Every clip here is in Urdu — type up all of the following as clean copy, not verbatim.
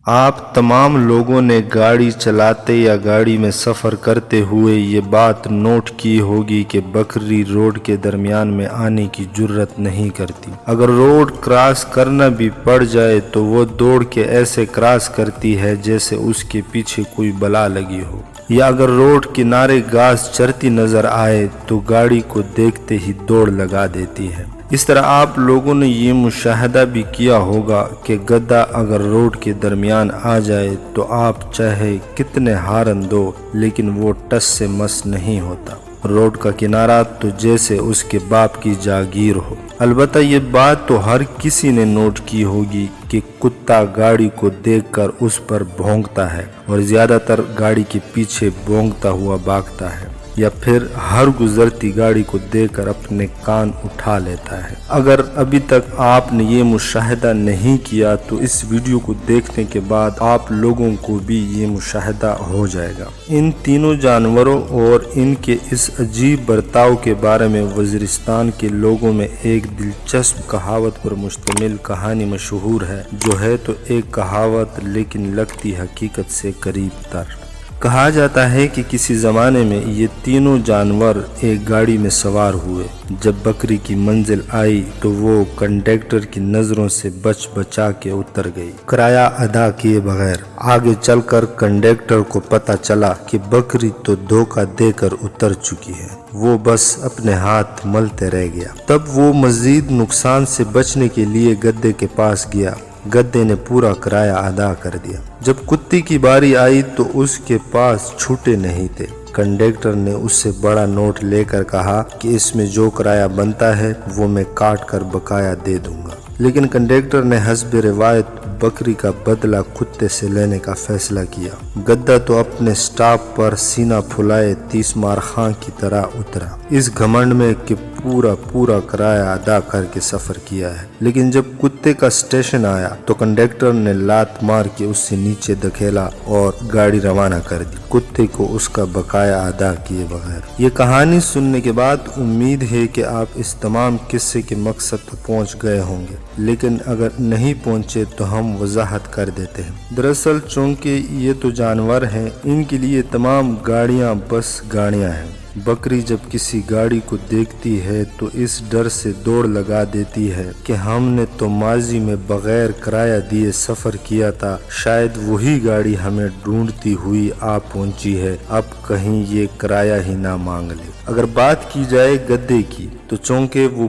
آپ تمام لوگوں نے گاڑی چلاتے یا گاڑی میں سفر کرتے ہوئے یہ بات نوٹ کی ہوگی کہ بکری روڈ کے درمیان میں آنے کی جرت نہیں کرتی۔ اگر روڈ کراس کرنا بھی پڑ جائے تو وہ دوڑ کے ایسے کراس کرتی ہے جیسے اس کے پیچھے کوئی بلا لگی ہو، یا اگر روڈ کنارے گھاس چرتی نظر آئے تو گاڑی کو دیکھتے ہی دوڑ لگا دیتی ہے۔ اس طرح آپ لوگوں نے یہ مشاہدہ بھی کیا ہوگا کہ گدھا اگر روڈ کے درمیان آ جائے تو آپ چاہے کتنے ہارن دو لیکن وہ ٹس سے مس نہیں ہوتا۔ روڈ کا کنارہ تو جیسے اس کے باپ کی جاگیر ہو۔ البتہ یہ بات تو ہر کسی نے نوٹ کی ہوگی کہ کتا گاڑی کو دیکھ کر اس پر بھونکتا ہے اور زیادہ تر گاڑی کے پیچھے بھونکتا ہوا بھاگتا ہے، یا پھر ہر گزرتی گاڑی کو دیکھ کر اپنے کان اٹھا لیتا ہے۔ اگر ابھی تک آپ نے یہ مشاہدہ نہیں کیا تو اس ویڈیو کو دیکھنے کے بعد آپ لوگوں کو بھی یہ مشاہدہ ہو جائے گا۔ ان تینوں جانوروں اور ان کے اس عجیب برتاؤ کے بارے میں وزیرستان کے لوگوں میں ایک دلچسپ کہاوت پر مشتمل کہانی مشہور ہے، جو ہے تو ایک کہاوت لیکن لگتی حقیقت سے قریب تر۔ کہا جاتا ہے کہ کسی زمانے میں یہ تینوں جانور ایک گاڑی میں سوار ہوئے۔ جب بکری کی منزل آئی تو وہ کنڈکٹر کی نظروں سے بچ بچا کے اتر گئی، کرایہ ادا کیے بغیر۔ آگے چل کر کنڈکٹر کو پتہ چلا کہ بکری تو دھوکہ دے کر اتر چکی ہے، وہ بس اپنے ہاتھ ملتے رہ گیا۔ تب وہ مزید نقصان سے بچنے کے لیے گدھے کے پاس گیا۔ گدھے نے پورا کرایہ ادا کر دیا۔ جب کتے کی باری آئی تو اس کے پاس چھوٹے نہیں تھے۔ کنڈکٹر نے اس سے بڑا نوٹ لے کر کہا کہ اس میں جو کرایہ بنتا ہے وہ میں کاٹ کر بقایا دے دوں گا، لیکن کنڈکٹر نے حسب روایت بکری کا بدلہ کتے سے لینے کا فیصلہ کیا۔ گدھا تو اپنے سٹاپ پر سینہ پھلائے تیسمار خاں کی طرح اترا، اس گھمنڈ میں کہ پورا کرایہ ادا کر کے سفر کیا ہے۔ لیکن جب کتے کا سٹیشن آیا تو کنڈکٹر نے لات مار کے اس سے نیچے دھکیلا اور گاڑی روانہ کر دی، کتے کو اس کا بقایا ادا کیے بغیر۔ یہ کہانی سننے کے بعد امید ہے کہ آپ اس تمام قصے کے مقصد تک پہنچ گئے ہوں گے، لیکن اگر نہیں پہنچے تو ہم وضاحت کر دیتے ہیں۔ دراصل چونکہ یہ تو جانور ہیں، ان کے لیے تمام گاڑیاں بس گاڑیاں ہیں۔ بکری جب کسی گاڑی کو دیکھتی ہے تو اس ڈر سے دوڑ لگا دیتی ہے کہ ہم نے تو ماضی میں بغیر کرایہ دیے سفر کیا تھا، شاید وہی گاڑی ہمیں ڈھونڈتی ہوئی آ پہنچی ہے، اب کہیں یہ کرایہ ہی نہ مانگ لے۔ اگر بات کی جائے گدھے کی تو چونکہ وہ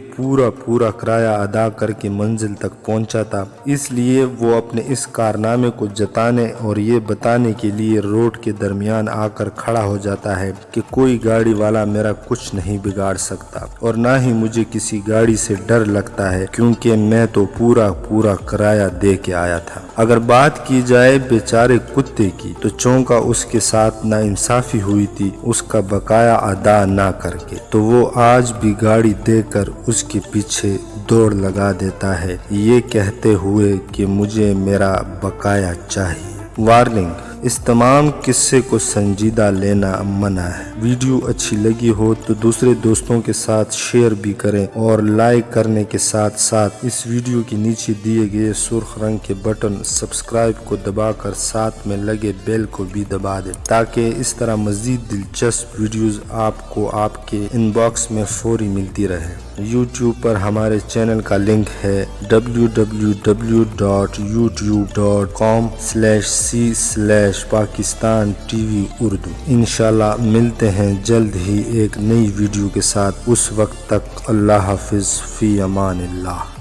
پورا کرایہ ادا کر کے منزل تک پہنچا تھا، اس لیے وہ اپنے اس کارنامے کو جتانے اور یہ بتانے کے لیے روڈ کے درمیان آ کر کھڑا ہو جاتا ہے کہ کوئی گاڑی والا میرا کچھ نہیں بگاڑ سکتا اور نہ ہی مجھے کسی گاڑی سے ڈر لگتا ہے، کیونکہ میں تو پورا کرایہ دے کے آیا تھا۔ اگر بات کی جائے بیچارے کتے کی تو چونکہ اس کے ساتھ ناانصافی ہوئی تھی اس کا بقایا ادا نہ کر کے، تو وہ آج بھی گاڑی دے کر اس کے پیچھے دوڑ لگا دیتا ہے، یہ کہتے ہوئے کہ مجھے میرا بقایا چاہیے۔ وارننگ: اس تمام قصے کو سنجیدہ لینا منع ہے۔ ویڈیو اچھی لگی ہو تو دوسرے دوستوں کے ساتھ شیئر بھی کریں اور لائک کرنے کے ساتھ ساتھ اس ویڈیو کے نیچے دیے گئے سرخ رنگ کے بٹن سبسکرائب کو دبا کر ساتھ میں لگے بیل کو بھی دبا دیں، تاکہ اس طرح مزید دلچسپ ویڈیوز آپ کو آپ کے ان باکس میں فوری ملتی رہے۔ یوٹیوب پر ہمارے چینل کا لنک ہے www.youtube.com/c/Pakistan TV Urdu۔ انشاءاللہ ملتے ہیں جلد ہی ایک نئی ویڈیو کے ساتھ، اس وقت تک اللہ حافظ، فی امان اللہ۔